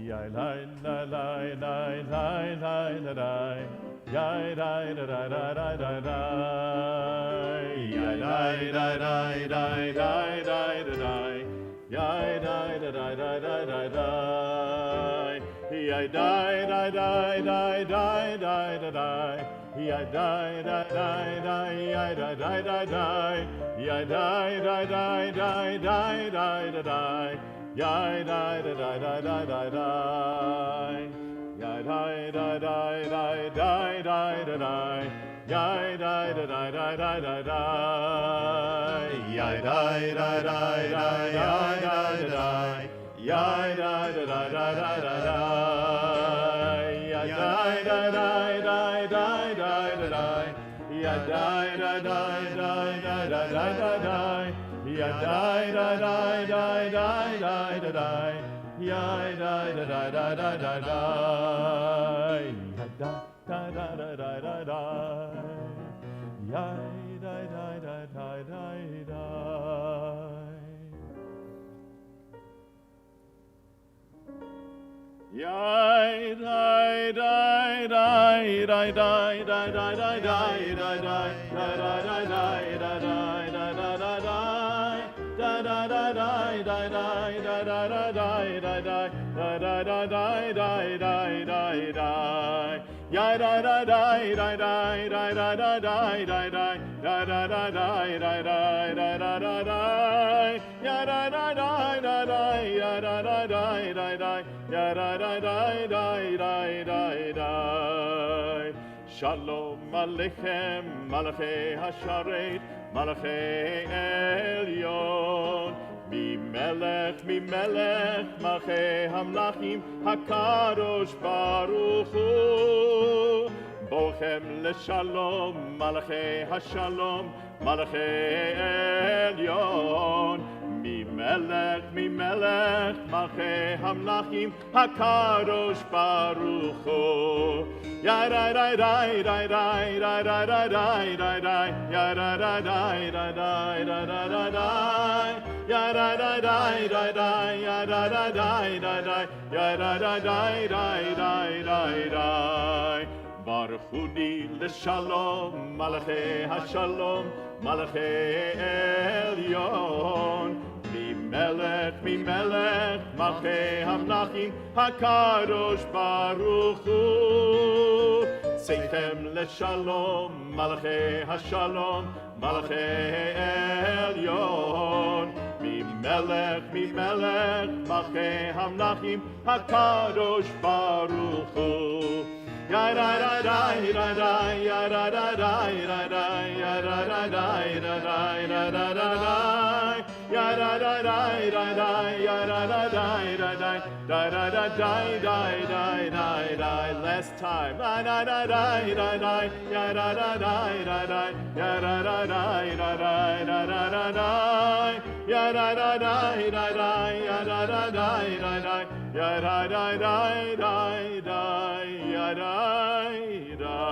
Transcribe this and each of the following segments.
Yai lai la lai lai lai lai la lai. Yai lai da da da da da da. Yai lai da da da da da da da. Yai da da da da da da da. Yai da da da da da da da da. Yai da da da da. Yai da da da da. Yai da da da da da da da da. Yai da da da da da da da. Yai da da da da da da da da. Yai da da da da da da da. Yai da da da da da da da. Yai da da da da da da da. Yai da da da da da da da. Yai da da da da da da da da. Ya da da da da da da da da. Ya da da da da da da da. Ya da da da da da da da. Ya da da da da da da. Ya da da da da da da da da da da da da da da da da. Da da da da da da da da da da da da da da da da da da. Ya da da da da da da da da da da da da da da da da da da da. Ya da da da da da ya da da da da da ya da da da da da da. Shalom Aleichem, Malachei Hasharet, Malachei Elyon, Mimelech, Malachei Hamlachim, HaKadosh Baruch Hu. Bochem LeShalom, Malachei HaShalom, Malachei Elyon, Mimelech, Malachei Hamlachim, HaKadosh Baruch Hu. Ya da da da da da da da da da da da. Ya da da da da da da da da da. Ya da da da da da. Ya da da da da da. Ya da da da da da da da. Baruch Hu LeShalom, Malachei HaShalom, Malachei Elyon. Mimelech, Malachei Hamlachim, HaKadosh Baruch Hu. Seichem LeShalom, Malachei HaShalom, Malachei Elyon. Mimelech, Malachei Hamlachim, HaKadosh Baruch Hu. Ya da da da da da, ya da da da da da, ya da da da da da da da da. Ya da da da da da, ya da da da da da, da da da da da da da. Last time, da da da da da, ya da da da da da, ya da da da da da da. Ya da da da da da, ya da da da da da, ya da da da da da, ya da da.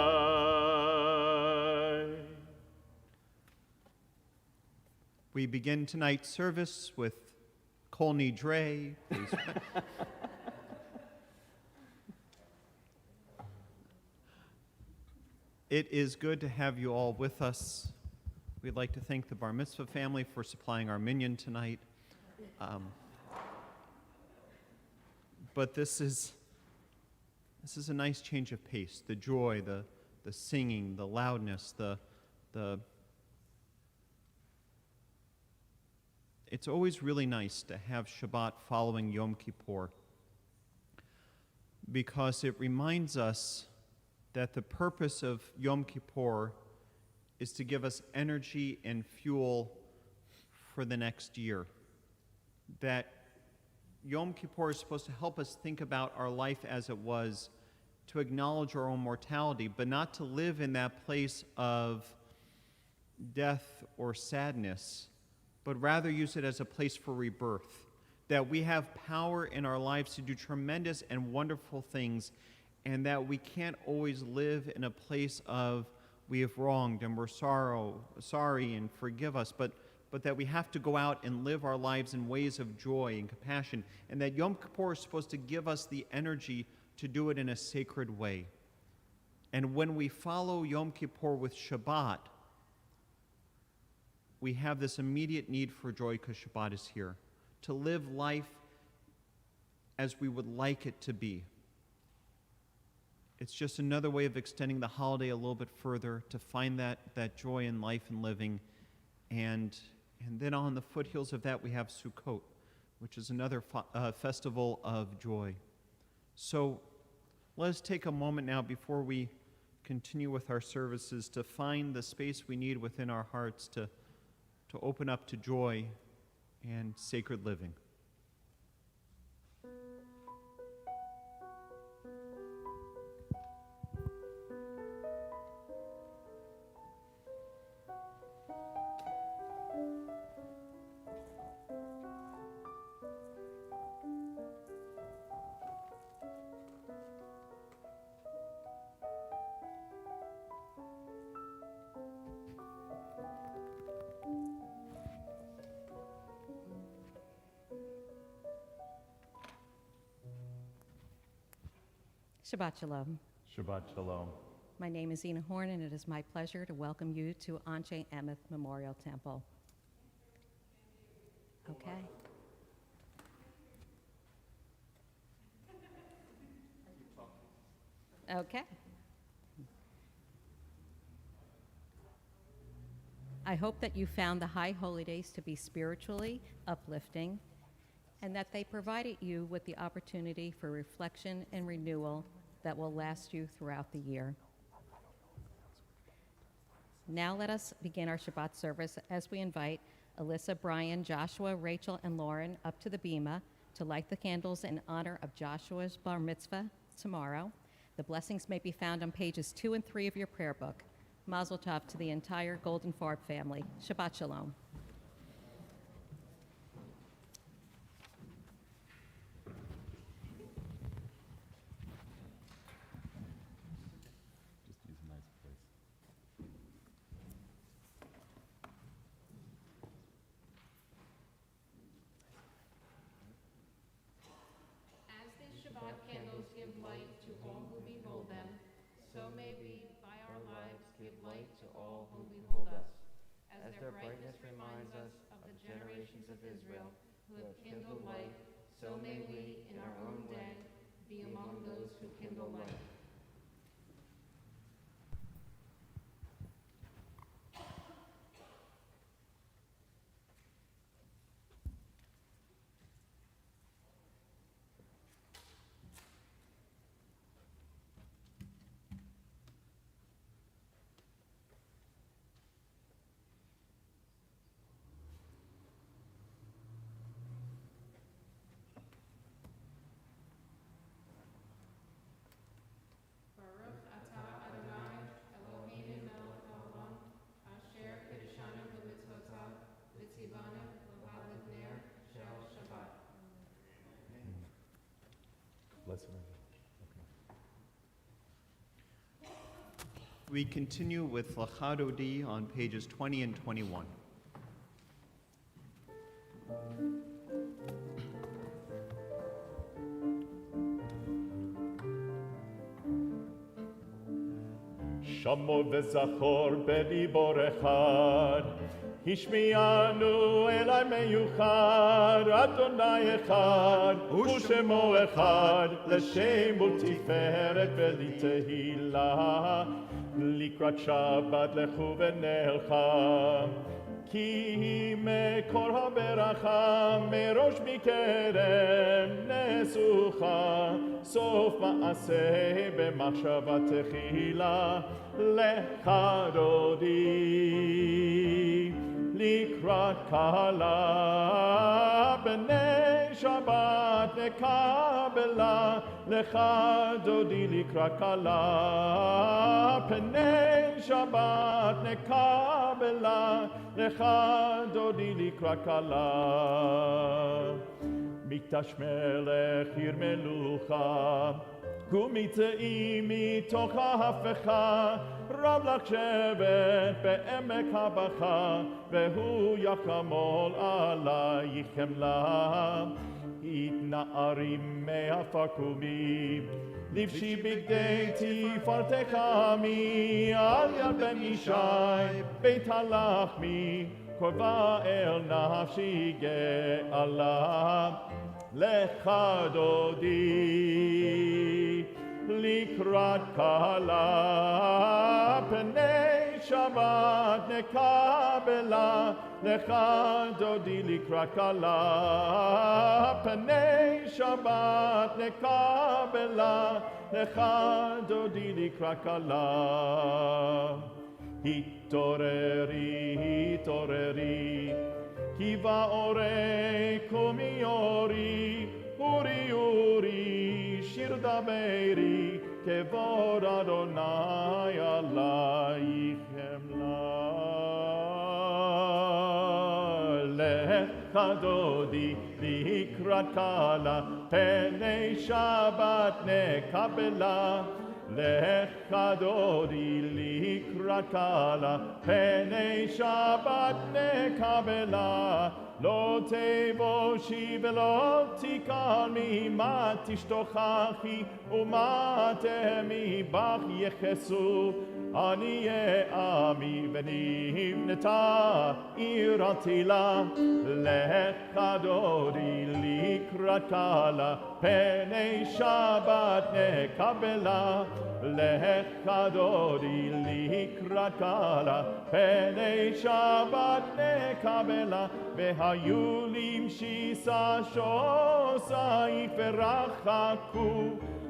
We begin tonight's service with Kol Nidre. It is good to have you all with us. We'd like to thank the Bar Mitzvah family for supplying our minyan tonight. But this is a nice change of pace. The joy, the singing, the loudness, the it's always really nice to have Shabbat following Yom Kippur, because it reminds us that the purpose of Yom Kippur is to give us energy and fuel for the next year. That Yom Kippur is supposed to help us think about our life as it was, to acknowledge our own mortality, but not to live in that place of death or sadness, but rather use it as a place for rebirth. That we have power in our lives to do tremendous and wonderful things, and that we can't always live in a place of we have wronged and we're sorry and forgive us, but but that we have to go out and live our lives in ways of joy and compassion, and that Yom Kippur is supposed to give us the energy to do it in a sacred way. And when we follow Yom Kippur with Shabbat, we have this immediate need for joy because Shabbat is here, to live life as we would like it to be. It's just another way of extending the holiday a little bit further, to find that joy in life and living. And then on the foothills of that, we have Sukkot, which is another festival of joy. So let us take a moment now before we continue with our services to find the space we need within our hearts to open up to joy and sacred living. Shabbat Shalom. Shabbat Shalom. My name is Ina Horn, and it is my pleasure to welcome you to Anshe Emeth Memorial Temple. Okay. Okay. I hope that you found the High Holy Days to be spiritually uplifting, and that they provided you with the opportunity for reflection and renewal that will last you throughout the year. Now let us begin our Shabbat service as we invite Alyssa, Brian, Joshua, Rachel, and Lauren up to the bima to light the candles in honor of Joshua's bar mitzvah tomorrow. The blessings may be found on pages 2 and 3 of your prayer book. Mazel tov to the entire Golden Farb family. Shabbat Shalom. Of Israel, who have kindled light, so may we, in our own day, be among those who kindle light. We continue with Lachad Odi on pages 20 and 21. שמור וזכור בדיבור אחד, השמיענו אלי מיוחד, אדוני אחד, ושמו אחד, לשם ולתפארת ולתהילה, לקראת שבת לכו ונלכה, כי מקור הברכה, מראש מקרב נסוכה, סוף מעשה במחשבה תחילה, לך דודי, לקראת קהלה, בני שבת נקבלה, לך דודי לקראת קהלה, פני שבת נקבלה, לך דודי לקראת קהלה. מקדש מלך עיר מלוכה, קומי צאי מתוך ההפכה, רב לך שבט בעמק הבכה, והוא יחמול עלייך חמלה. התנערי מעפר קומי, לבשי בגדי תפארתך עמי, על יד בן ישי בית הלחמי, קרבה אל נפשי גאלה. לך דודי לקראת כלה, פני שבת נקבלה. לך דודי לקראת כלה, פני שבת נקבלה. לך דודי לקראת כלה. התעוררי, התעוררי, כי באורי קומי אורי, אורי אורי, שיר דברי, כבוד אדוני עלייך חמלה. לך דודי לקראת כלה, פני שבת נקבלה. לך דודי לקראת כלה, פני שבת נקבלה. לא תבושי ולא תקלמי, מה תשתוכחי ומה תהמי, בך יחסו עניי עמי ונבנתה עיר עתילה. לך דודי לקראת כלה, פני שבת נקבלה. לך דודי לקראת כלה, פני שבת נקבלה. והיו למשיסה שוסייך ורחקו,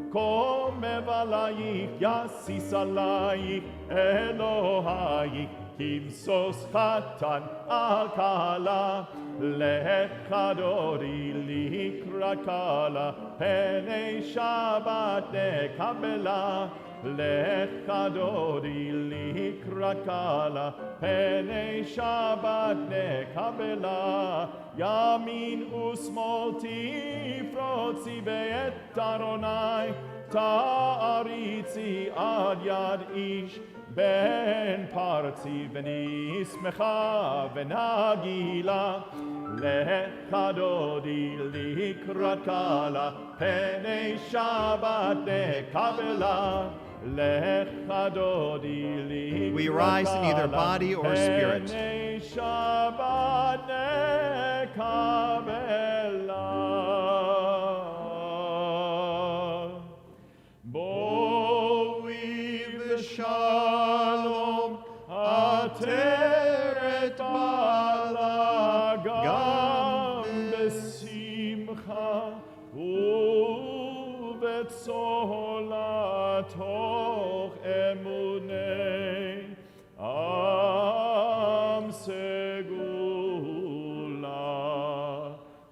קומב עלייך יסיס עלייך אלוהייך, כמשוש חתן על כלה. לך דודי לקראת כלה, פני שבת נקבלה. לך דודי לקראת כלה, פני שבת נקבלה. ימין ושמאל תפרוצי בעת ארוני, תעריצי עד יד איש בן פרצי, ונשמחה ונגילה. לך דודי לקראת כלה, פני שבת נקבלה. לך דודי לקראת We rise in either body or spirit. פני שבת נקבלה. בואי ושלום עטרת בעלה, גם בשמחה ובצהלה, תוך אמוני עם סגולה.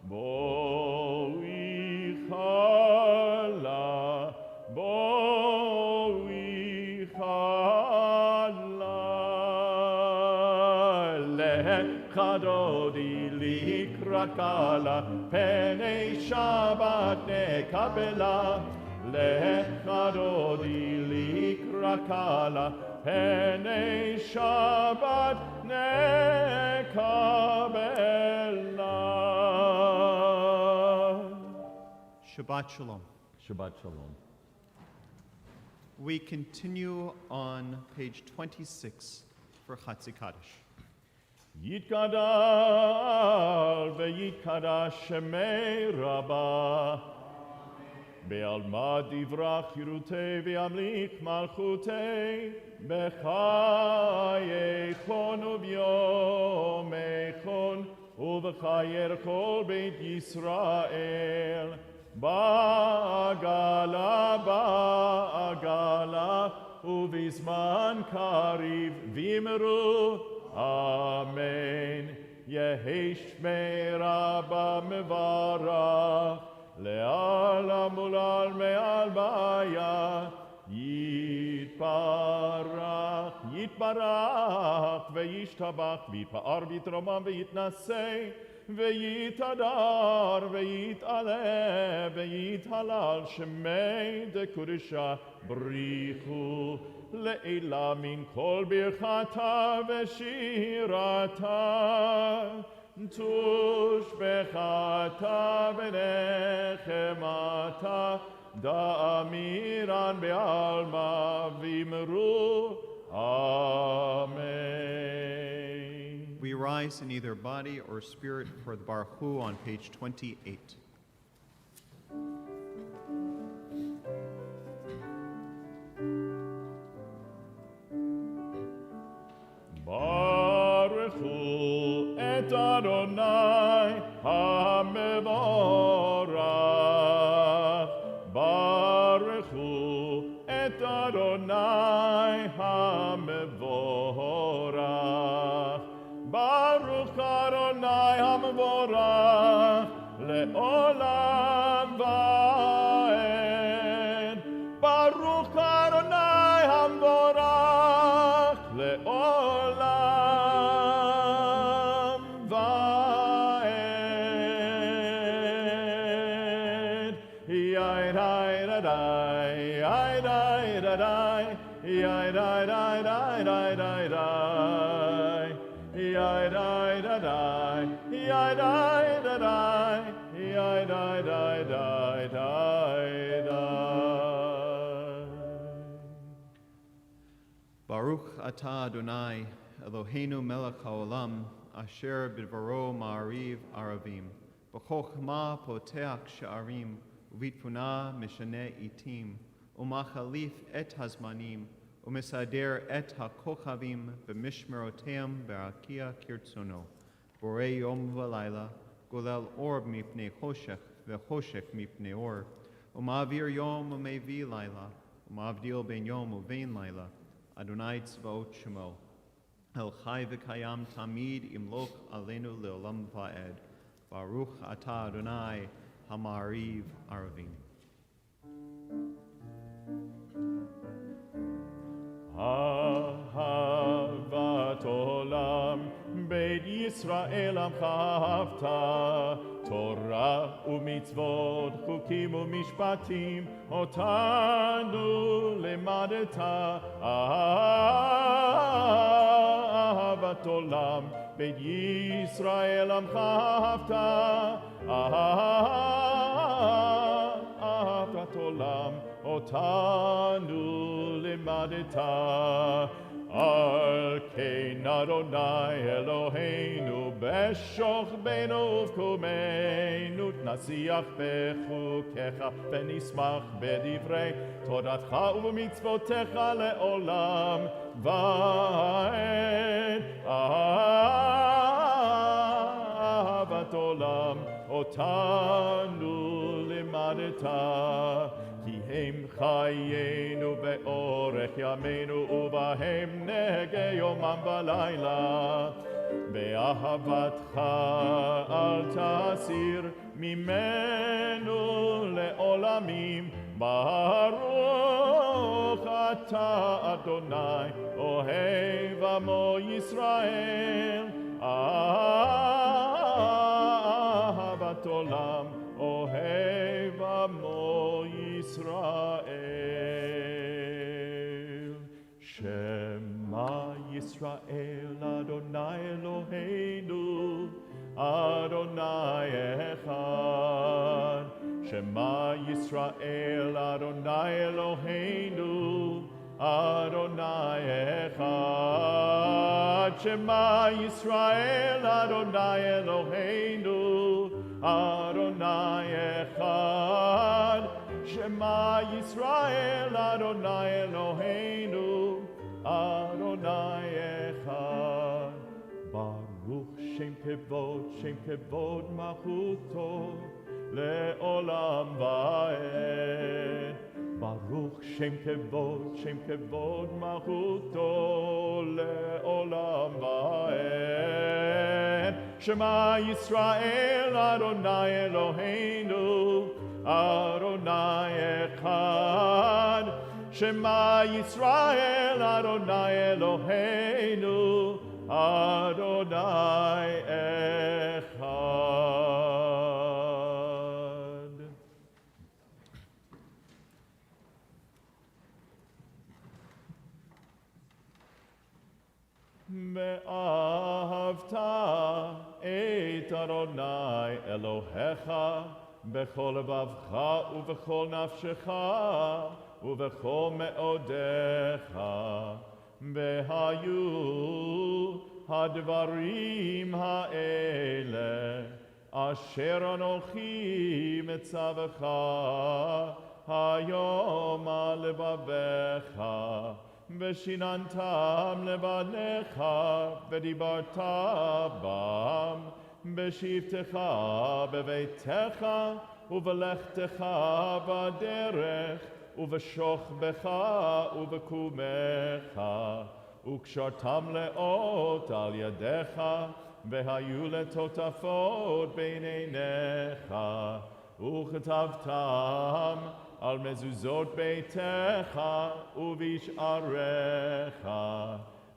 בואי חלה, בואי חלה. לך דודי לקראת כלה, פני שבת נקבלה. לך דודי לקראת כלה, פני שבת נקבלה. Shabbat Shalom. Shabbat Shalom. We continue on page 26 for Chatzi Kaddish. יתגדל ויתקדש שמי רבה, בעלמא דברך חירותי וימליך מלכותי, בחייכון וביומכון ובחיי כל בית ישראל. בעגלה בעגלה ובזמן קריב ואמרו אמן. יהי שמי רבה מברך לעלם ולעלמי עלמיה. יתברך יתברך וישתבח ויתפאר ויתרומם ויתנשא ויתהדר ויתעלה ויתהלל שמי דקודשה בריחו לעילה מן כל ברכתה ושירתה תושבחתה ונחמתה דאמירן בעלמא ואמרו Amen. We rise in either body or spirit for the Baruch Hu on page 28. Baruch Hu et Adonai HaMevorach. Baruch Hu et Adonai HaMevorach. Baruch Adonai HaMevorach le'olam va'ed. Baruch Adonai HaMevorach le'olam va'ed. Yai-dai-da-dai, yai-dai-da-dai, yai-dai-dai-dai-dai-dai-dai. Yai-dai-da-dai, yai-dai-da-dai, yai-dai-dai-dai-dai. Baruch atah Adonai, Eloheinu melech haolam, asher bidvaro ma'ariv aravim, b'chokhmah poteach sha'arim, uvitfunah mishane itim, umachalif et hazmanim, umisader et hakochavim, b'mishmeroteim berakia kirtzono, borei yom v'layla, golel orb mipnei choshech, v'choshech mipnei or, umavir yom umevi layla, umavdil ben yom uvein layla, Adonai tzvaot shemo, El chai v'kayam tamid imloch aleinu leolam va'ed. Baruch atah Adonai hamariv aravim. אהבת עולם, בית ישראל עמך אהבת, תורה ומצוות, חוקים ומשפטים, אותנו למדת. אהבת עולם, בית ישראל עמך אהבת, אהבת עולם, אותנו לימדת. על כן אדוני אלוהינו בשוכבנו ובקומנו נשיח בחוקיך ונשמח בדברי תורתך ובמצוותיך לעולם ועד. אהבת עולם אותנו לימדת, כי הם חיינו באורך ימינו ובהם נהגה יומם ולילה. באהבתך אל תסיר ממנו לעולמים. ברוך אתה אדוני אוהב עמו ישראל. אהבת עולם אוהב עמו ישראל. שמע ישראל אדוני אלוהינו אדוני אחד. שמע ישראל אדוני אלוהינו אדוני אחד. שמע ישראל אדוני אלוהינו אדוני אחד. שמע ישראל אדוני אלוהינו אדוני אחד. ברוך שם כבוד מלכותו לעולם ועד. ברוך שם כבוד מלכותו לעולם ועד. שמע ישראל אדוני אלוהינו אדוני אחד. שמע ישראל אדוני אלוהינו אדוני אחד. ואהבת את אדוני אלוהיך בכל לבבך ובכל נפשך ובכל מאודיך. והיו הדברים האלה אשר אנוכי מצווך היום על לבביך, ושיננתם לבניך ודיברת בם בשבתך בביתך ובלכתך בדרך ובשוכבך ובקומך, וקשרתם לאות על ידיך והיו לטוטפות בין עיניך, וכתבתם על מזוזות ביתך ובשעריך,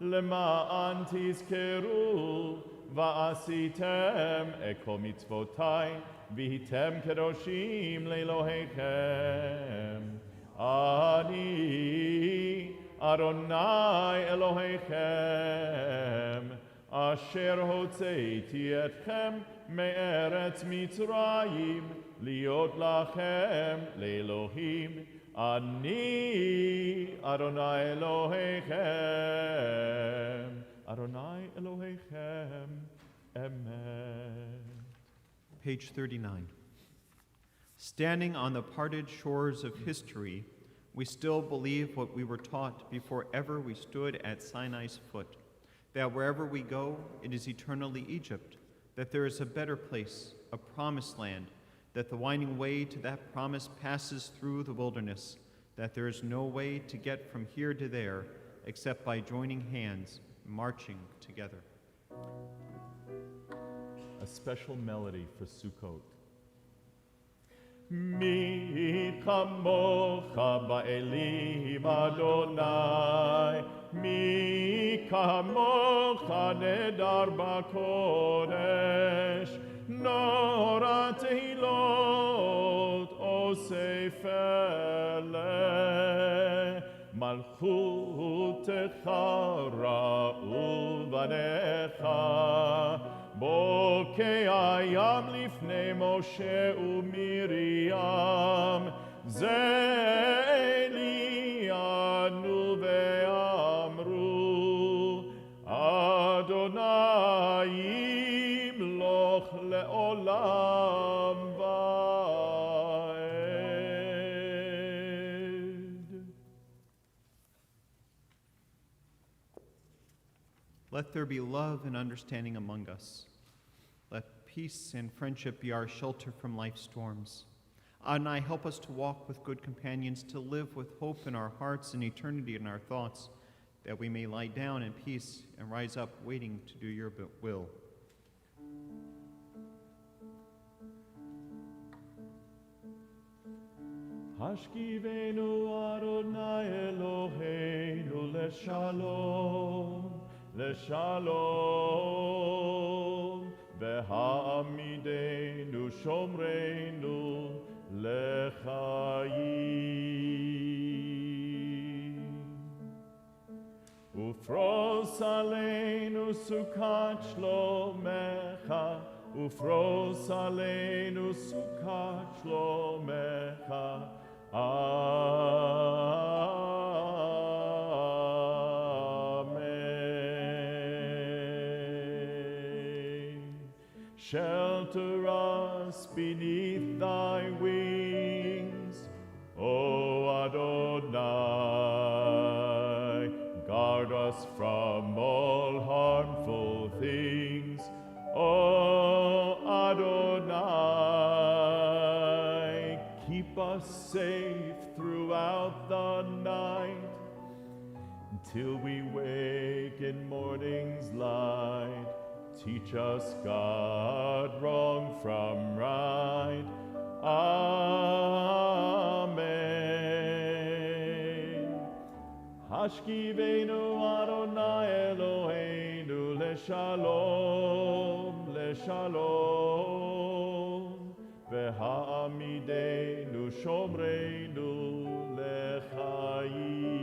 למען תזכרו ועשיתם את כל מצוותי והייתם קדושים לאלוהיכם. אני אדוני אלוהיכם אשר הוצאתי אתכם מארץ מצרים להיות לכם לאלוהים. אני אדוני אלוהיכם, אדוני אלוהיכם, אמת. Page 39. Standing on the parted shores of history, we still believe what we were taught before ever we stood at Sinai's foot, that wherever we go, it is eternally Egypt, that there is a better place, a promised land, that the winding way to that promise passes through the wilderness, that there is no way to get from here to there except by joining hands, marching together. A special melody for Sukkot. מי כמוך באלים אדוני, מי כמוך נדר בקודש, נורא תהילות אוסף אלה, מלכותך ראו בניך, בוקע ים לפני משה ומרים, זה לי ענו ואמרו, אדוני ימלוך לעולם ועד. Let there be love and understanding among us. Let peace and friendship be our shelter from life's storms. Adonai, help us to walk with good companions, to live with hope in our hearts and eternity in our thoughts, that we may lie down in peace and rise up waiting to do your will. השכיבנו אדוני אלוהינו לשלום, לשלום, והעמידנו שומרנו לחיים. ופרוס עלינו סוכת שלומך, ופרוס עלינו סוכת שלומך. Shelter us beneath thy wings, O Adonai. Guard us from all harmful things, O Adonai. Keep us safe throughout the night, until we wake in morning's light. Teach us, God, wrong from right. Amen. Hashkivenu Adonai Eloheinu leshalom, leshalom. V'ha'amidenu shomreinu lechayim.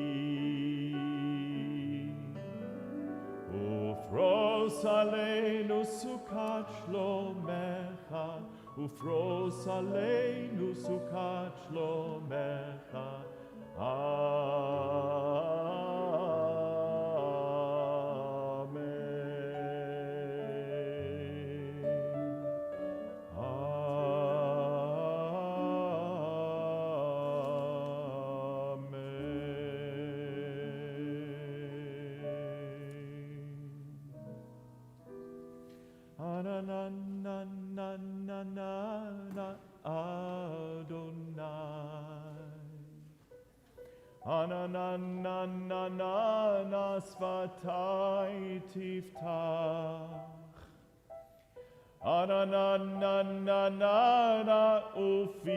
ופרוס עלינו סוכת שלומך, ופרוס עלינו סוכת שלומך. שפתי תפתח, ופי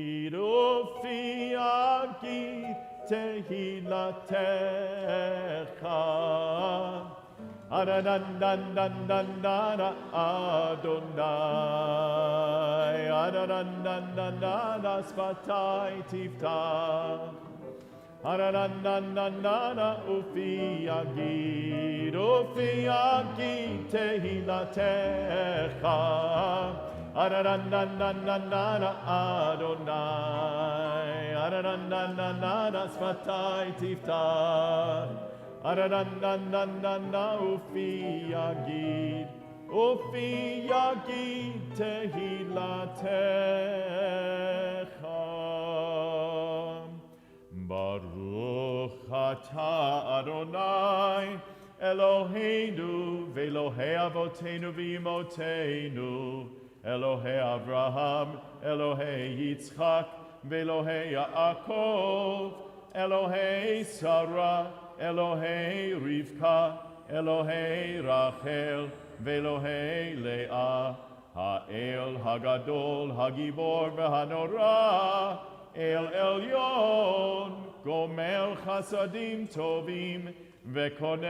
יגיד תהילתך. אדוני, שפתי תפתח, ופי יגיד תהילתך. אדוני, שפתי תפתח, ופי יגיד תהילתך. ברוך אתה אדוני אלוהינו ואלוהי אבותינו ואמותינו, אלוהי אברהם, אלוהי יצחק ואלוהי יעקב, אלוהי שרה, אלוהי רבקה, אלוהי רחל ואלוהי לאה, האל הגדול, הגיבור והנורא, אל עליון, גומר חסדים טובים וקונה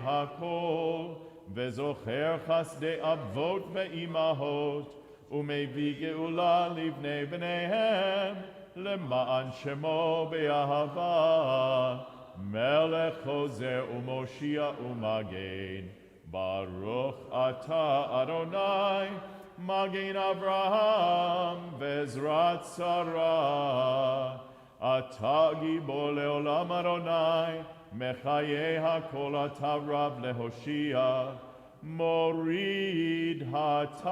הכל, וזוכר חסדי אבות ואימהות, ומביא גאולה לבני בניהם, למען שמו באהבה, מלך חוזר ומושיע ומגן. ברוך אתה אדוני מגן אברהם ועזרת שרה. אתה גיבור לעולם אדוני, מחיי הכל אתה רב להושיע, מוריד הטל,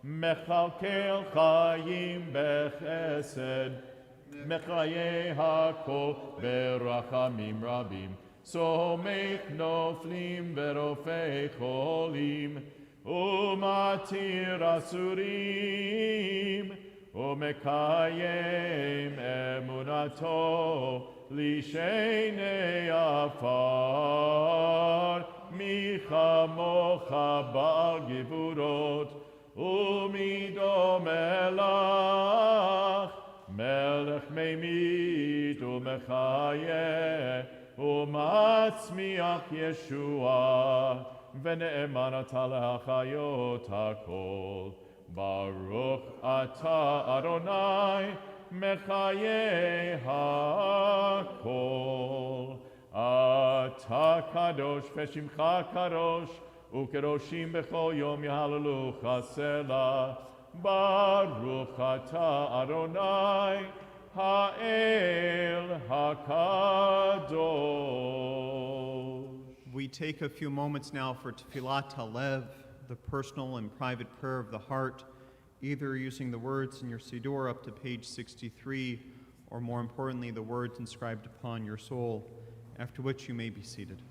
מכלכל חיים בחסד, מחיי הכל ברחמים רבים, סומך נופלים ורופא חולים, ומתיר אסורים, ומקיים אמונתו לשני עפר. מי כמוך בעל גבורות ומי דומה לך, מלך ממית ומחיה ומצמיח ישועה, ונאמן אתה להחיות הכל. ברוך אתה אדוני מחיי הכל. אתה קדוש ושמך קדוש, וקדושים בכל יום יהללוך סלה. ברוך אתה אדוני האל הקדוש. We take a few moments now for Tefillat Halev, the personal and private prayer of the heart, either using the words in your Siddur up to page 63, or more importantly, the words inscribed upon your soul, after which you may be seated.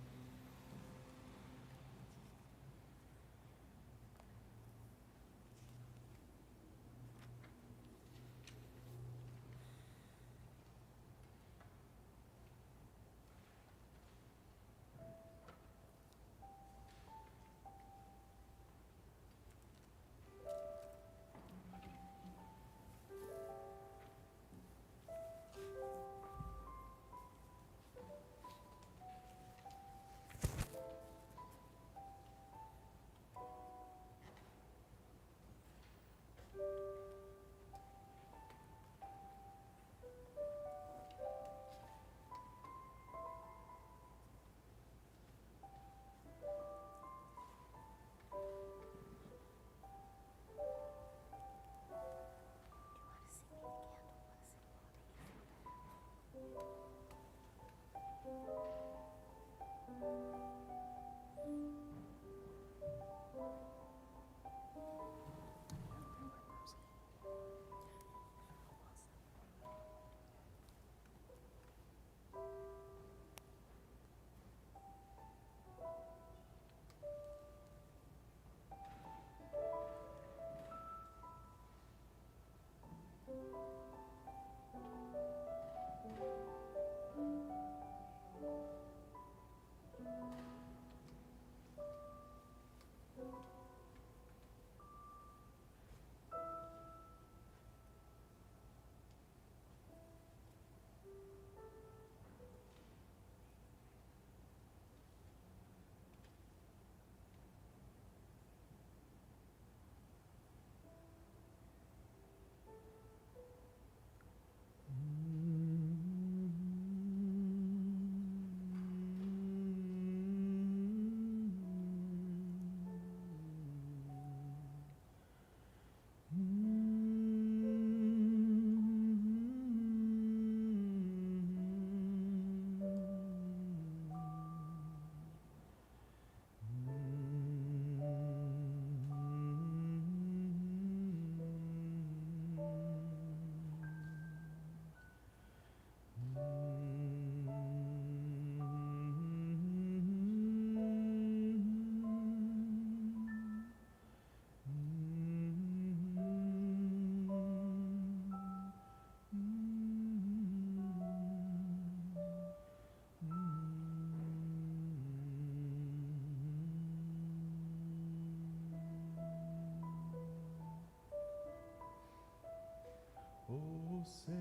עושה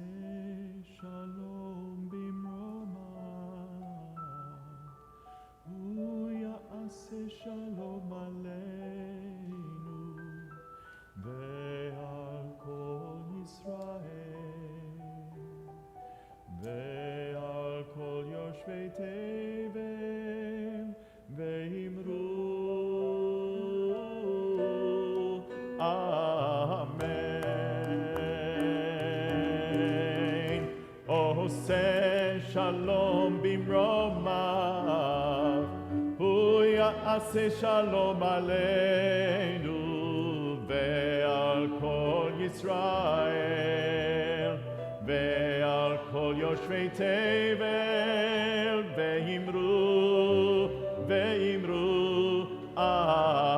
שלום במרומיו, הוא יעשה שלום עלינו ועל כל ישראל ועל כל יושבי תבל, ואמרו אמן. עושה שלום במרומיו, הוא יעשה שלום עלינו ועל כל ישראל ועל כל יושבי תבל, ואמרו אמן.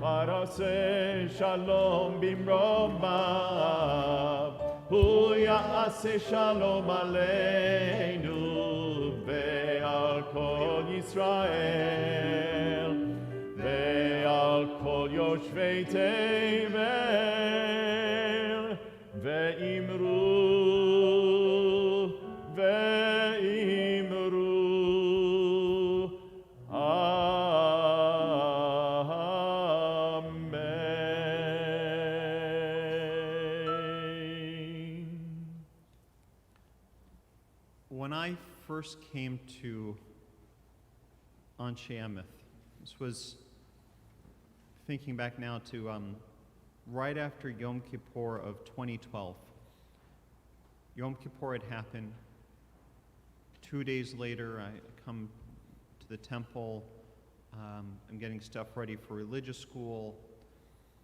ועושה שלום במרומיו, הוא יעשה שלום עלינו ועל כל ישראל ועל כל יושבי תבל, ואמרו When I first came to Anshe Emeth, this was, thinking back now to right after Yom Kippur of 2012. Yom Kippur had happened. 2 days later, I come to the temple. I'm getting stuff ready for religious school,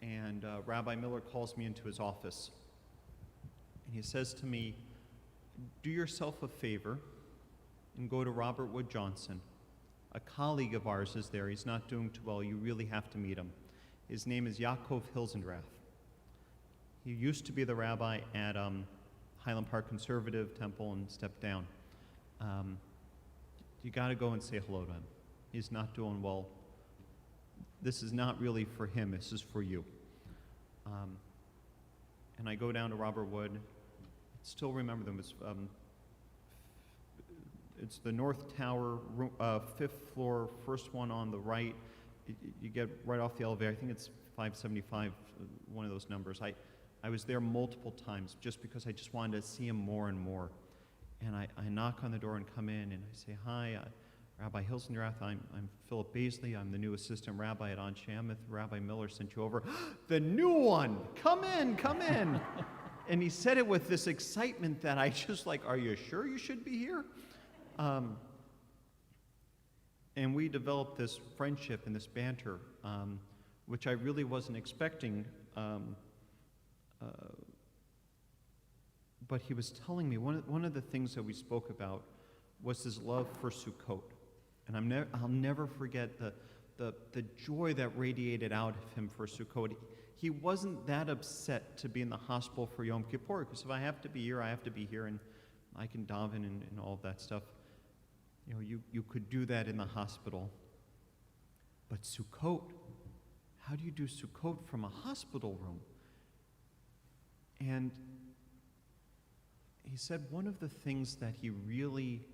and Rabbi Miller calls me into his office. And he says to me, do yourself a favor and go to Robert Wood Johnson. A colleague of ours is there. He's not doing too well. You really have to meet him. His name is Yaakov Hilsendrath. He used to be the rabbi at Highland Park Conservative Temple and stepped down. You got to go and say hello to him. He's not doing well. This is not really for him. This is for you. And I go down to Robert Wood. Still remember them. It's the North Tower, 5th floor, first one on the right. You get right off the elevator. I think it's 575, one of those numbers. I was there multiple times just because I just wanted to see him more and more. And I knock on the door and come in and I say, hi, Rabbi Hilsendrath, I'm Philip Baisley. I'm the new assistant rabbi at Anshe Emeth. Rabbi Miller sent you over. The new one! Come in, come in! And he said it with this excitement that I just like, are you sure you should be here? And we developed this friendship and this banter, which I really wasn't expecting. But he was telling me, one of the things that we spoke about was his love for Sukkot. And I'll never forget the joy that radiated out of him for Sukkot. He wasn't that upset to be in the hospital for Yom Kippur, because if I have to be here, I have to be here, and I can daven and all of that stuff. You know, you could do that in the hospital. But Sukkot, how do you do Sukkot from a hospital room? And he said one of the things that he really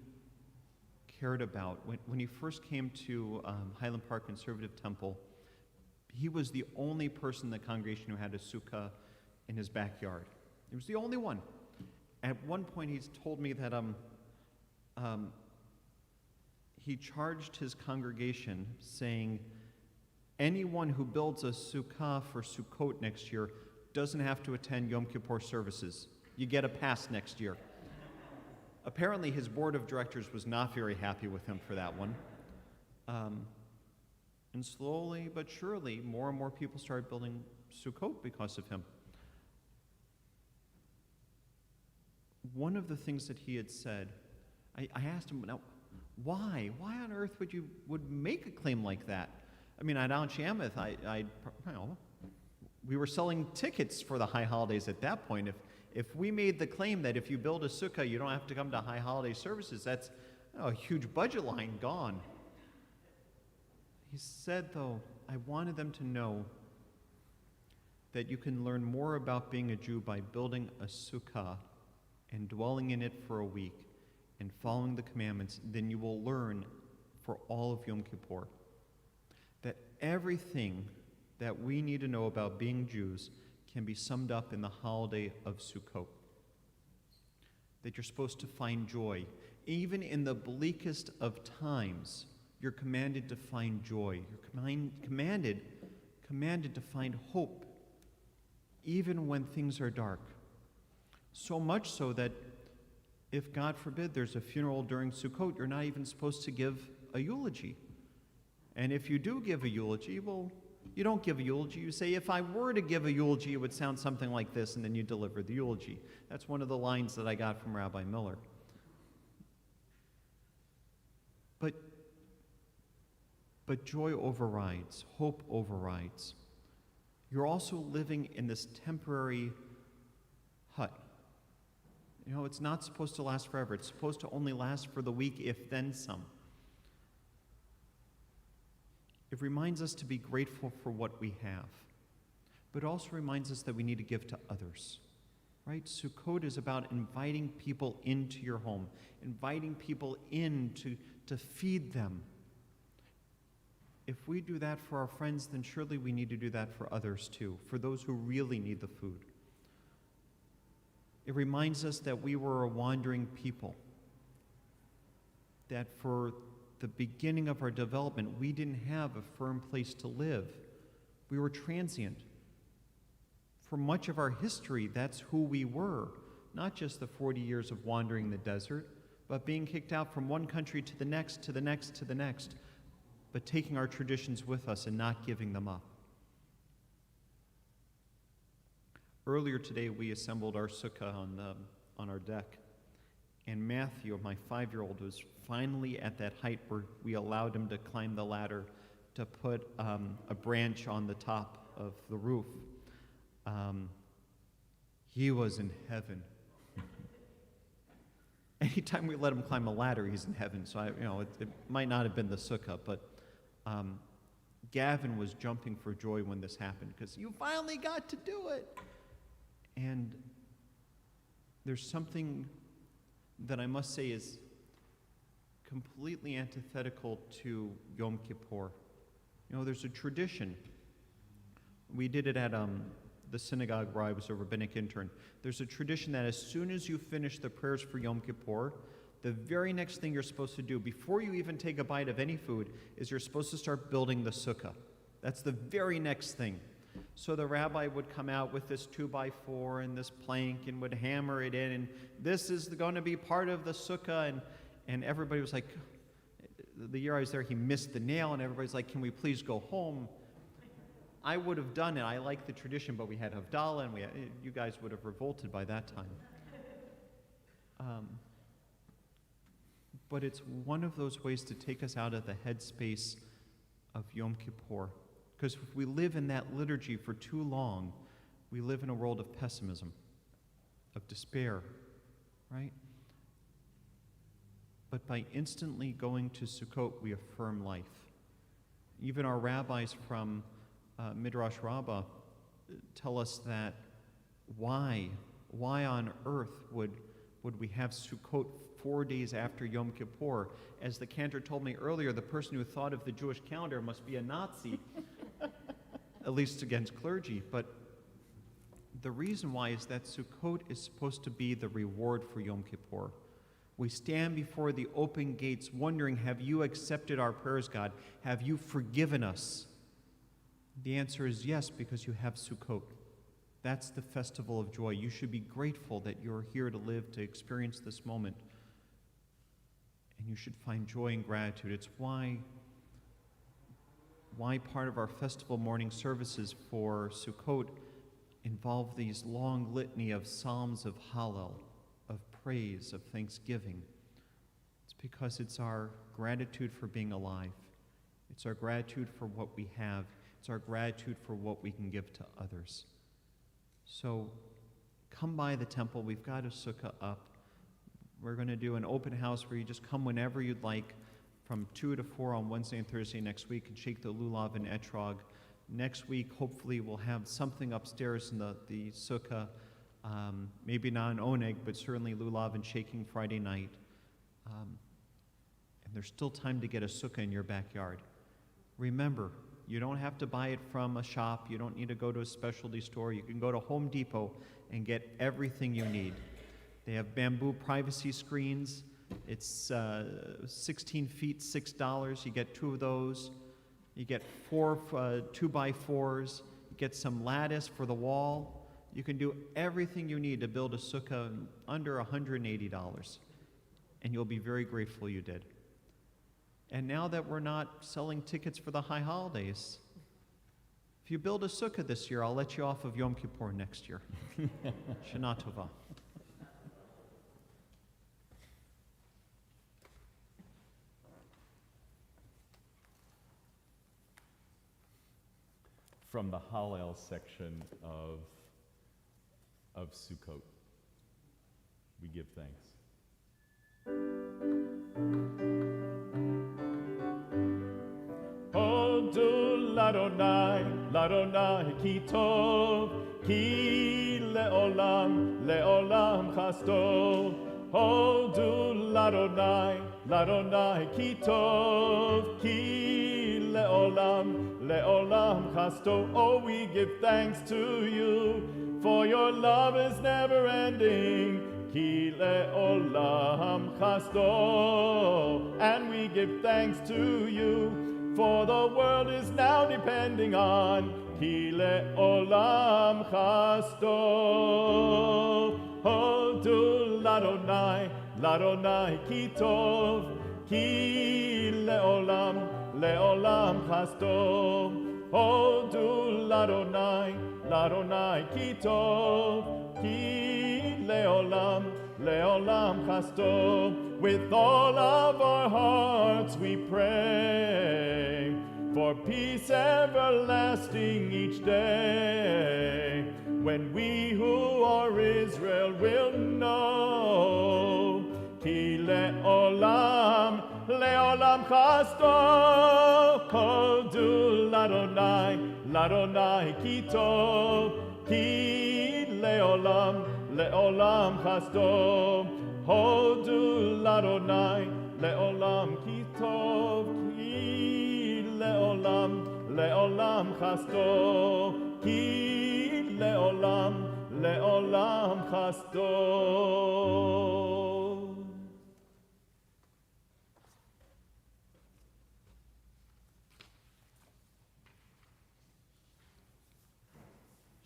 cared about, when he first came to Highland Park Conservative Temple, he was the only person in the congregation who had a sukkah in his backyard. He was the only one. At one point, he's told me that he charged his congregation saying, anyone who builds a sukkah for Sukkot next year doesn't have to attend Yom Kippur services. You get a pass next year. Apparently, his board of directors was not very happy with him for that one. And slowly but surely, more and more people started building Sukkot because of him. One of the things that he had said, I asked him, now, why? Why on earth would you make a claim like that? I mean, at Al Shamith, we were selling tickets for the high holidays at that point. If we made the claim that if you build a sukkah, you don't have to come to high holiday services, that's a huge budget line gone. He said, though, I wanted them to know that you can learn more about being a Jew by building a sukkah and dwelling in it for a week and following the commandments than you will learn for all of Yom Kippur. That everything that we need to know about being Jews can be summed up in the holiday of Sukkot. That you're supposed to find joy. Even in the bleakest of times, you're commanded to find joy. You're commanded to find hope, even when things are dark. So much so that if, God forbid, there's a funeral during Sukkot, you're not even supposed to give a eulogy. And if you do give a eulogy, well, you don't give a eulogy. You say, if I were to give a eulogy, it would sound something like this, and then you deliver the eulogy. That's one of the lines that I got from Rabbi Miller. But joy overrides, hope overrides. You're also living in this temporary hut. You know, it's not supposed to last forever. It's supposed to only last for the week, if then some. It reminds us to be grateful for what we have, but it also reminds us that we need to give to others, right? Sukkot is about inviting people into your home, inviting people in to feed them. If we do that for our friends, then surely we need to do that for others too, for those who really need the food. It reminds us that we were a wandering people, that for the beginning of our development, we didn't have a firm place to live. We were transient. For much of our history, that's who we were, not just the 40 years of wandering the desert, but being kicked out from one country to the next, to the next, to the next, but taking our traditions with us and not giving them up. Earlier today, we assembled our sukkah on our deck, and Matthew, my 5-year-old, was finally at that height where we allowed him to climb the ladder to put a branch on the top of the roof. He was in heaven. Anytime we let him climb a ladder, he's in heaven. So it might not have been the sukkah, but Gavin was jumping for joy when this happened because you finally got to do it. And there's something that I must say is completely antithetical to Yom Kippur. You know, there's a tradition. We did it at the synagogue where I was a rabbinic intern. There's a tradition that as soon as you finish the prayers for Yom Kippur, the very next thing you're supposed to do, before you even take a bite of any food, is you're supposed to start building the sukkah. That's the very next thing. So the rabbi would come out with this 2x4 and this plank and would hammer it in, and this is going to be part of the sukkah, and everybody was like, the year I was there, he missed the nail, and everybody's like, can we please go home? I would have done it. I like the tradition, but we had Havdalah, and you guys would have revolted by that time. But it's one of those ways to take us out of the headspace of Yom Kippur. Because if we live in that liturgy for too long, we live in a world of pessimism, of despair, right? But by instantly going to Sukkot, we affirm life. Even our rabbis from Midrash Rabbah tell us that why on earth would we have Sukkot 4 days after Yom Kippur? As the cantor told me earlier, the person who thought of the Jewish calendar must be a Nazi, at least against clergy. But the reason why is that Sukkot is supposed to be the reward for Yom Kippur. We stand before the open gates wondering, have you accepted our prayers, God? Have you forgiven us? The answer is yes, because you have Sukkot. That's the festival of joy. You should be grateful that you're here to live, to experience this moment. And you should find joy and gratitude. It's why part of our festival morning services for Sukkot involve these long litany of psalms of Hallel, of praise, of thanksgiving. It's because it's our gratitude for being alive. It's our gratitude for what we have. It's our gratitude for what we can give to others. So come by the temple. We've got a sukkah up. We're going to do an open house where you just come whenever you'd like from 2 to 4 on Wednesday and Thursday next week and shake the lulav and etrog. Next week, hopefully, we'll have something upstairs in the sukkah. Maybe not an oneg, but certainly lulav and shaking Friday night. And there's still time to get a sukkah in your backyard. Remember, you don't have to buy it from a shop. You don't need to go to a specialty store. You can go to Home Depot and get everything you need. They have bamboo privacy screens. It's 16 feet, $6. You get 2 of those. You get 4 2x4s. You get some lattice for the wall. You can do everything you need to build a sukkah under $180. And you'll be very grateful you did. And now that we're not selling tickets for the high holidays, if you build a sukkah this year, I'll let you off of Yom Kippur next year. Shana Tova. From the Hallel section of Sukkot, we give thanks. Hodu l'Adonai, l'Adonai ki tov, ki le'olam, le'olam chasto. Hodu l'Adonai, l'Adonai ki tov, ki le'olam, le'olam chasto. Oh, we give thanks to you, for your love is never ending. Ki le'olam chasto. And we give thanks to you, for the world is now depending on Ki le'olam chasto. Hodu l'Adonai, l'Adonai ki tov, ki le'olam, le'olam chasto. Hodu l'Adonai, l'Adonai ki tov, ki le'olam, le'olam chasto. With all of our hearts we pray for peace everlasting each day, when we who are Israel will know Ki le'olam, le'olam chasto. Hodu l'Adonai, l'Adonai ki tov, ki le'olam, le'olam chasto. Hodu l'Adonai, le'olam ki tov, ki le'olam, le'olam chasto, ki le'olam, le'olam chasto.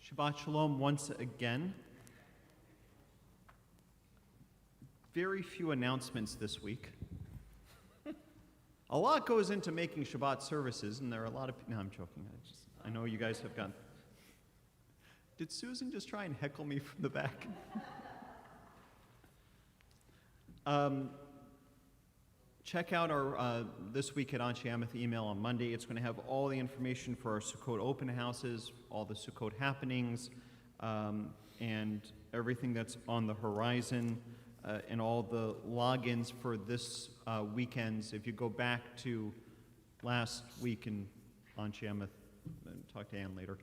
Shabbat Shalom once again. Very few announcements this week. A lot goes into making Shabbat services, and there are a lot of people. No, I'm joking. I know you guys have gone. Did Susan just try and heckle me from the back? Check out our This Week at Anshe Amith email on Monday. It's going to have all the information for our Sukkot open houses, all the Sukkot happenings, and everything that's on the horizon. And all the logins for this weekends. If you go back to last week in Anshe Amith, talk to Ann later,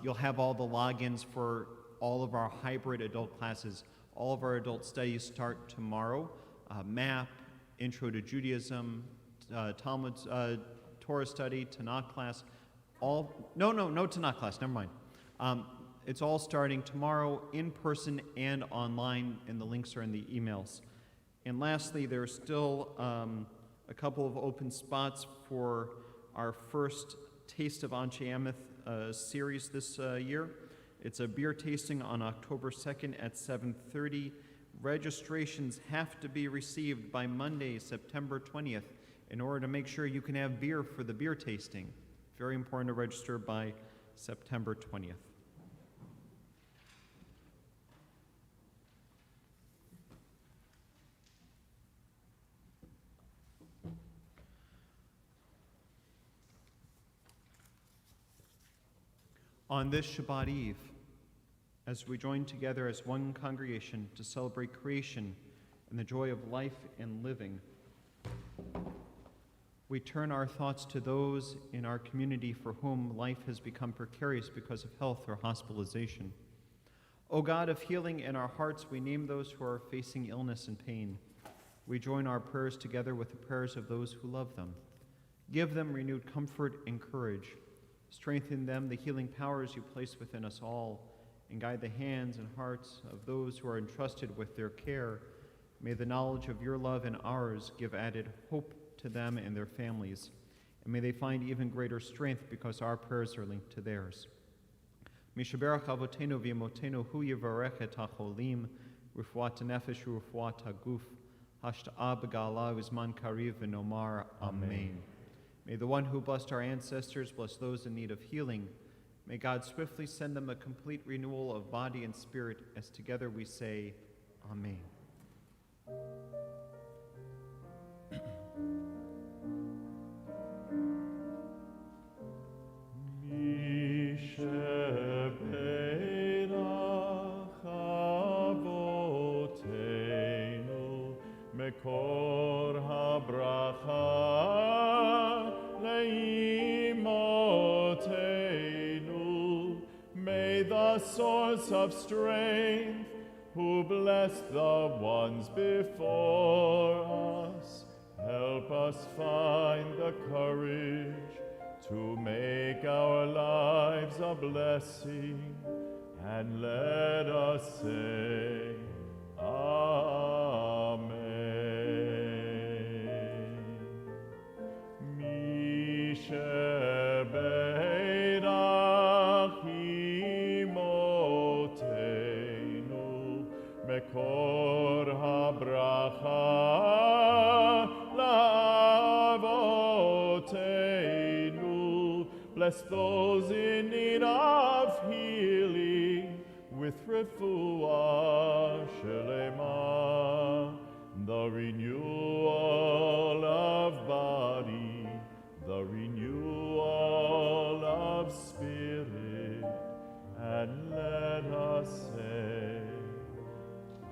you'll have all the logins for all of our hybrid adult classes. All of our adult studies start tomorrow. MAP, Intro to Judaism, Talmud, Torah study, Tanakh class. No Tanakh class, never mind. It's all starting tomorrow, in person and online, and the links are in the emails. And lastly, there's still a couple of open spots for our first Taste of Anshe Amith series this year. It's a beer tasting on October 2nd at 7:30. Registrations have to be received by Monday, September 20th, in order to make sure you can have beer for the beer tasting. Very important to register by September 20th. On this Shabbat Eve, as we join together as one congregation to celebrate creation and the joy of life and living, we turn our thoughts to those in our community for whom life has become precarious because of health or hospitalization. O God of healing, in our hearts we name those who are facing illness and pain. We join our prayers together with the prayers of those who love them. Give them renewed comfort and courage. Strengthen them the healing powers you place within us all, and guide the hands and hearts of those who are entrusted with their care. May the knowledge of your love and ours give added hope to them and their families, and may they find even greater strength because our prayers are linked to theirs. Mishaberach avotenu v'imotenu hu yivarech et hacholim, refuat nefesh u'refuat haguf, hashta'a b'ga'ala v'zman kariv v'nomar Amen. May the one who blessed our ancestors bless those in need of healing. May God swiftly send them a complete renewal of body and spirit, as together we say, Amen. מקור הברכה לאמותינו. May the source of strength, who blessed the ones before us, help us find the courage to make our lives a blessing, and let us say, Amen. Misheberach imotenu, mekor habracha la'avotenu. Bless those in need of healing with refuah shelema, the renewal of body, the renewal of spirit, and let us say,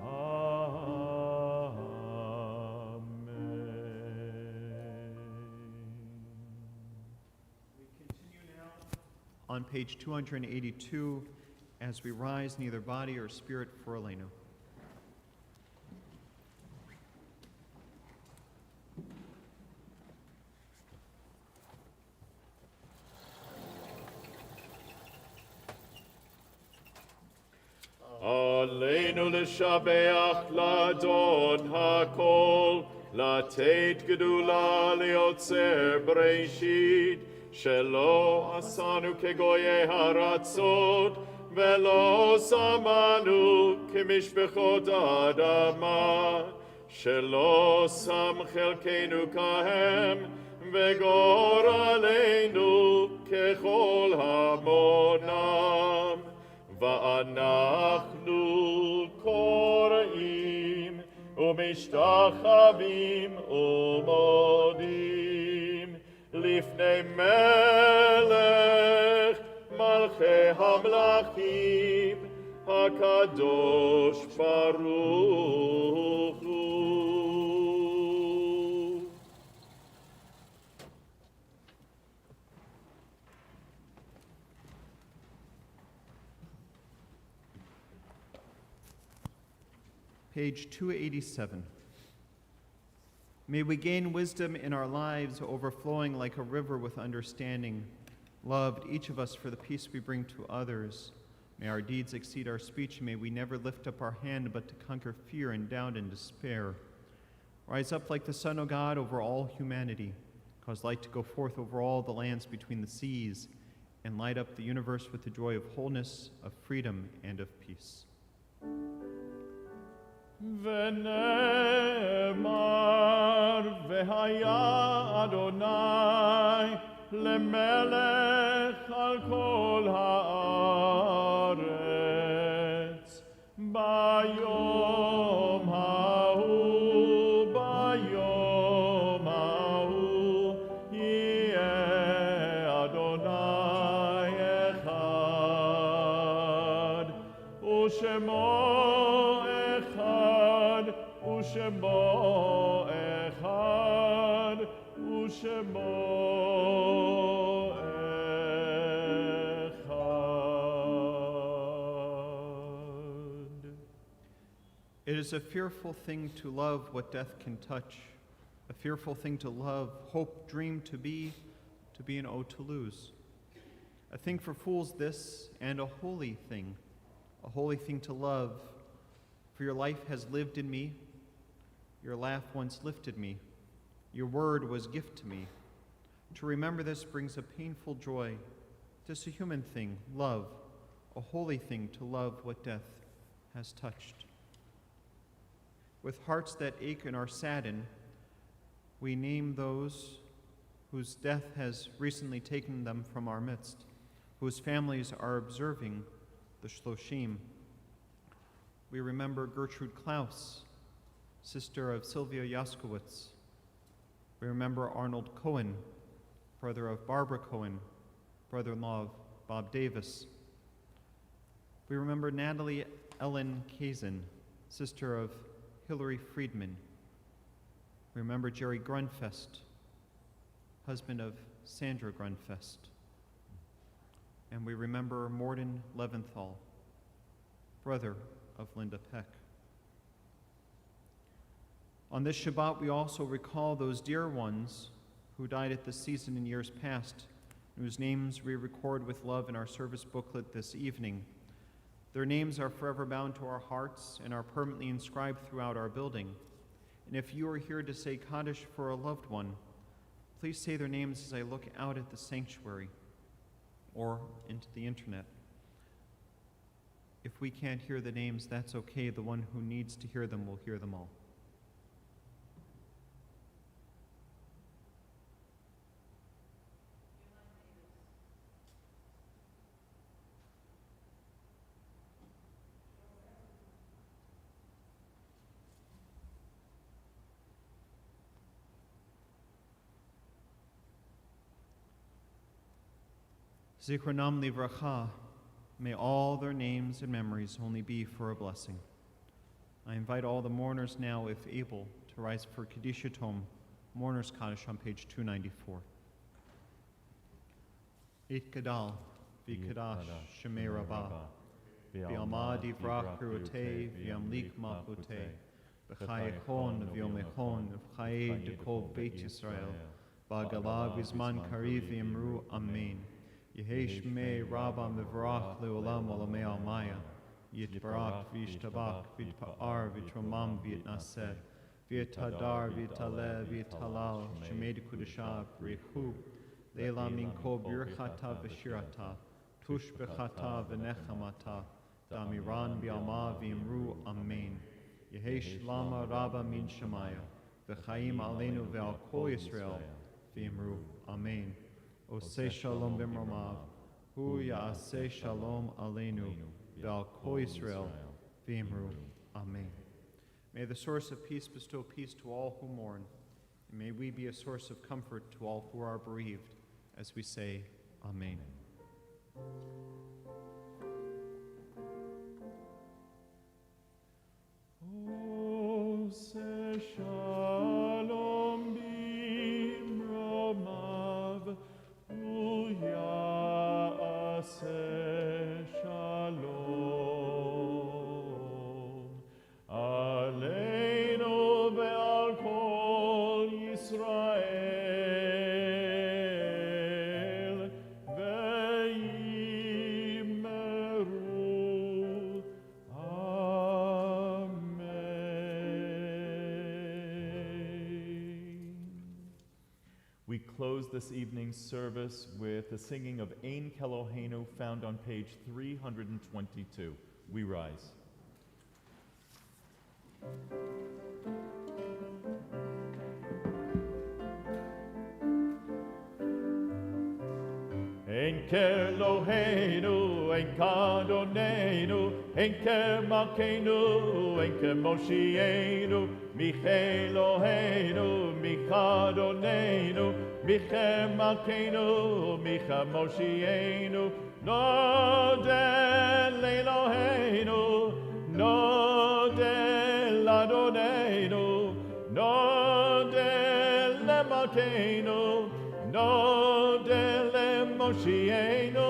Amen. We continue now on page 282 as we rise, neither body or spirit for Elenu. עלינו לשבח לאדון הכל, לתת גדולה ליוצר בראשית, שלא עשנו כגויי הרצות, ולא שמנו כמשפחות האדמה, שלא שם חלקנו כהם, וגורלנו ככל המונם. ואנחנו קוראים ומשתחווים ומודים לפני מלך מלכי המלכים הקדוש ברוך הוא. Page 287. May we gain wisdom in our lives, overflowing like a river with understanding. Loved, each of us, for the peace we bring to others. May our deeds exceed our speech, and may we never lift up our hand but to conquer fear and doubt and despair. Rise up like the sun, O God, over all humanity. Cause light to go forth over all the lands between the seas, and light up the universe with the joy of wholeness, of freedom, and of peace. ונאמר והיה אדוני למלך על כל הארץ ביום ההוא יהיה אדוני אחד Ushemo echad, Ushemo echad, Ushemo echad. It is a fearful thing to love what death can touch, a fearful thing to love, hope, dream to be and oh to lose. A thing for fools this, and a holy thing to love. For your life has lived in me, your laugh once lifted me, your word was gift to me. To remember this brings a painful joy. Tis a human thing, love, a holy thing to love what death has touched. With hearts that ache and are saddened, we name those whose death has recently taken them from our midst, whose families are observing the Shloshim. We remember Gertrude Klaus, sister of Sylvia Yaskowitz. We remember Arnold Cohen, brother of Barbara Cohen, brother-in-law of Bob Davis. We remember Natalie Ellen Kazin, sister of Hillary Friedman. We remember Jerry Grunfest, husband of Sandra Grunfest. And we remember Morden Leventhal, brother of Linda Peck. On this Shabbat, we also recall those dear ones who died at this season in years past, whose names we record with love in our service booklet this evening. Their names are forever bound to our hearts and are permanently inscribed throughout our building. And if you are here to say Kaddish for a loved one, please say their names as I look out at the sanctuary or into the internet. If we can't hear the names, that's okay. The one who needs to hear them will hear them all. Zichronam livracha, may all their names and memories only be for a blessing. I invite all the mourners now, if able, to rise for Kaddish Tom, Mourner's Kaddish on page 294. Et Gadal, V'Kadash, Shemei Rabbah, V'Alma Divrach Ruotei, V'Amlik Malchutei, V'Chayechon, V'Yomechon, V'Chaye Dekol Beit Yisrael, V'Agala V'Zman Kariv V'Yemru, Amen. Yehesh me Rabba Mivrach Leolam Olamei Almaya, Yitbarak V'Yishtabak V'Yitpa'ar V'Yitramam V'Yitnaseh, V'Yitadar V'Yitaleh V'Yitalal, Shemei Kudashah V'Rechu, Leila Minko Birchata V'Shirata, Tush B'Chata V'Nechamata, Damiran V'Alma V'Yimru, Amen. Yehesh Lama Rabba Min Shemaya, V'Chaim Aleinu V'Al Kol Yisrael, V'Yimru, Amen. Oseh Shalom B'Mromav, Hu Ya'aseh Shalom Aleinu, V'Al Kol Yisrael, V'Yimru, Amen. May the source of peace bestow peace to all who mourn, and may we be a source of comfort to all who are bereaved, as we say, Amen. Oseh Shalom B'Mromav, Hu Ya'aseh Shalom Aleinu Ve'al Kol Yisrael Ve'yimeru, Amen. We close this evening's service with the singing of Ein Keloheinu, found on page 322. We rise. Ein Keloheinu, Ein Kadonenu, Ein Kemalkeinu, Ein Kemoshienu, Miche Eloheinu, Micha Adonenu, Miche Malkeinu, Micha Moshienu, Nodel Eloheinu, Nodel Adonenu, Nodel Malkeinu, Nodel Moshienu,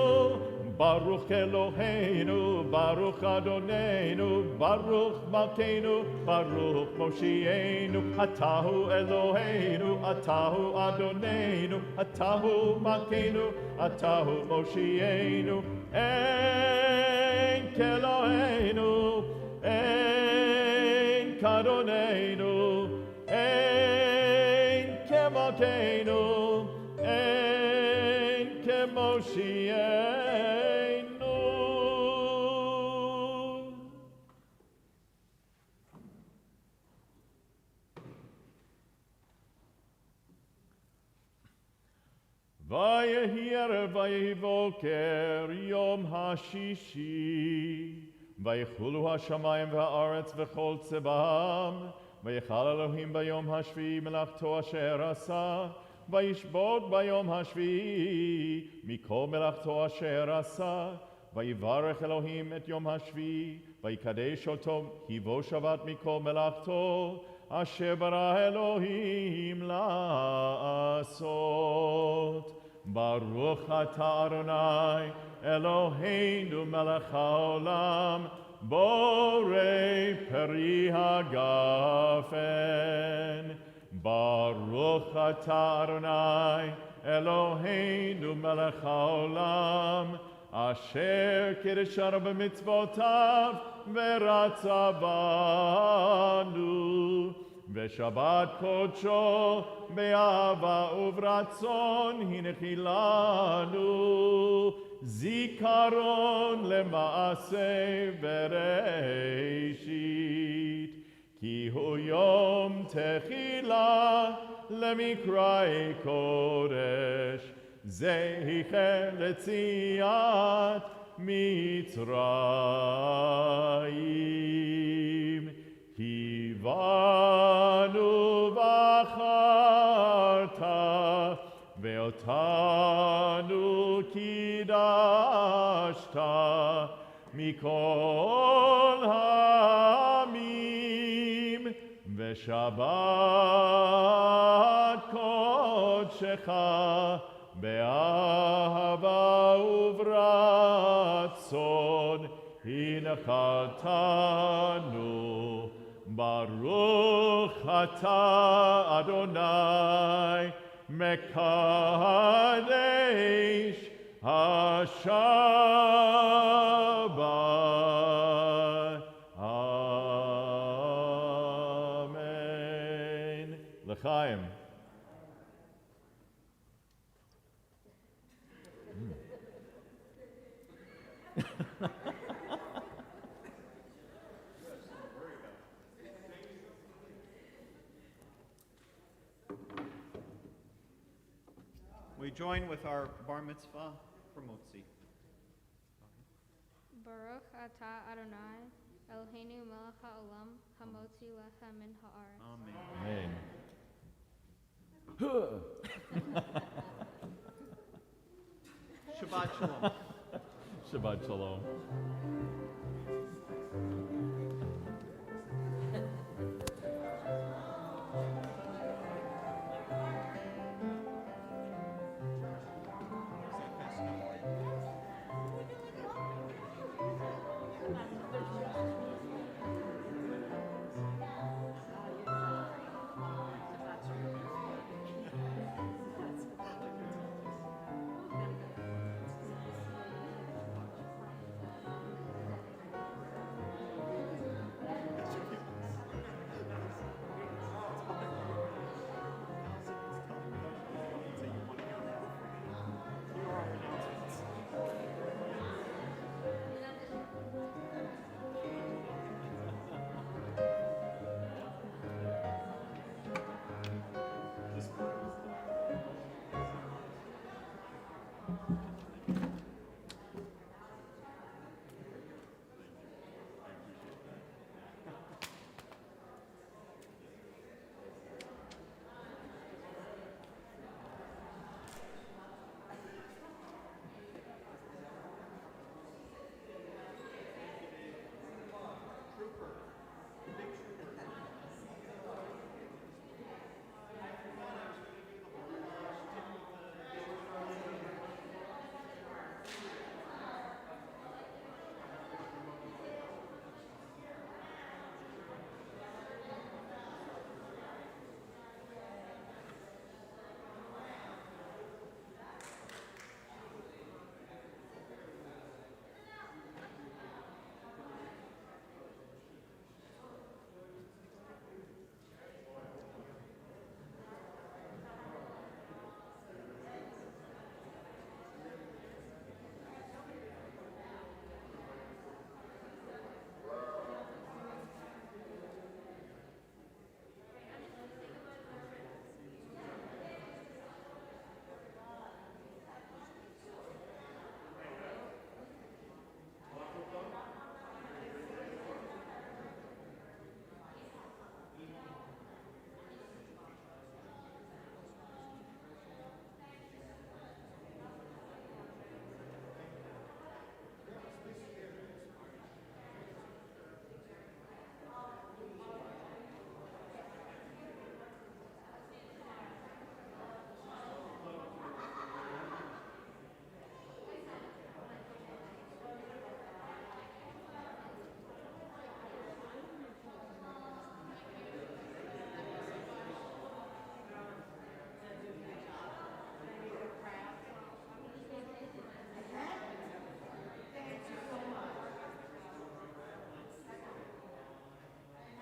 Baruch Eloheinu, Baruch Adonenu, Baruch Malkeinu, Baruch Moshienu, Atahu Eloheinu, Atahu Adonenu, Atahu Malkeinu, Atahu Moshienu, En Keloheinu, En Kadonenu, En Kemalkeinu, En Kemoshienu. ויהי ערב ויהי בוקר יום השישי ויחולו השמיים והארץ וכל צבאם ויכל אלוהים ביום השביעי מלאכתו אשר עשה וישבות ביום השביעי מכל מלאכתו אשר עשה ויברך אלוהים את יום השביעי ויקדש אותו כי בו שבת מכל מלאכתו אשר ברא אלוהים לעשות. ברוך אתה אדוני אלוהינו מלך העולם בורא פרי הגפן. ברוך אתה אדוני אלוהינו מלך העולם אשר קידשנו במצוותיו ורצה בנו ושבת קודשו באהבה וברצון הנחיל לנו זיכרון למעשה בראשית כי הוא יום תחילה למקראי קודש זכר ליציאת מצרים כי בנו בחרת ואותנו קידשת מכל העמים ושבת קודשך באהבה וברצון הנחלתנו. ברוך אתה אדוני מקדש השבת. אמן. לחיים. We join with our bar mitzvah promotzi. Baruch atah Adonai, Eloheinu melech haolam, hamotzi lechem min haaretz. Amen. Amen. Shabbat shalom. Shabbat shalom.